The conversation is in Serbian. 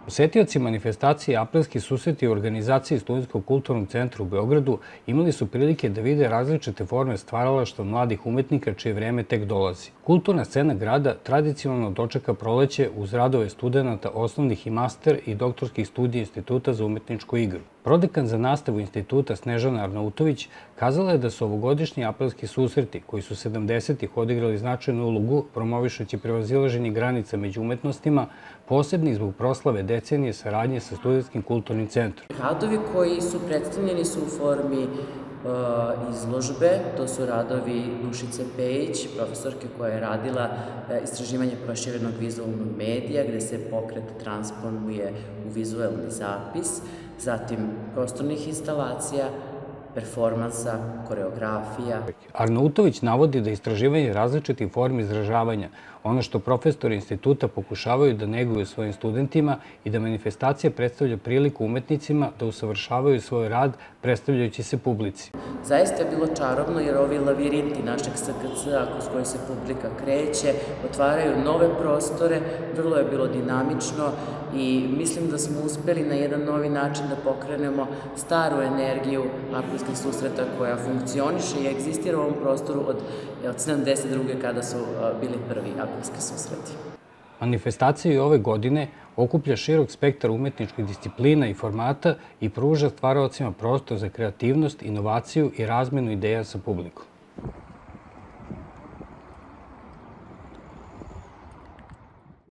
Posetioci manifestacije Aprilski susreti u organizaciji Studentskog kulturnog centra u Beogradu imali su prilike da vide različite forme stvaralaštva mladih umetnika čije vreme tek dolazi. Kulturna scena grada tradicionalno dočeka proleće uz radove studenata osnovnih i master i doktorskih studija Instituta za umetničku igru. Prodekan za nastavu instituta Snežana Arnautović kazala je da su ovogodišnji aprilski susreti, koji su 70-ih odigrali značajnu ulogu promovišući prevazilaženje granica među umetnostima, posebni zbog proslave decenije saradnje sa Studentskim kulturnim centrom. Radovi koji su predstavljeni su u formi izložbe, to su radovi Dušice Pejić, profesorke koja je radila istraživanje proširenog vizualnog medija, gde se pokret transponuje u vizualni zapis, zatim prostornih instalacija, performansa, koreografija. Arnautović navodi da istraživanje različitih formi izražavanja, ono što profesori instituta pokušavaju da neguju svojim studentima i da manifestacija predstavlja priliku umetnicima da usavršavaju svoj rad predstavljajući se publici. Zaista je bilo čarobno jer ovi lavirinti našeg SKC-a kroz koji se publika kreće, otvaraju nove prostore, vrlo je bilo dinamično i mislim da smo uspeli na jedan novi način da pokrenemo staru energiju aprilskih susreta koja funkcioniše i egzistira u ovom prostoru od 72. kada su bili prvi aprilski susreti. Manifestacija i ove godine okuplja širok spektar umetničkih disciplina i formata i pruža stvaraocima prostor za kreativnost, inovaciju i razmenu ideja sa publikom.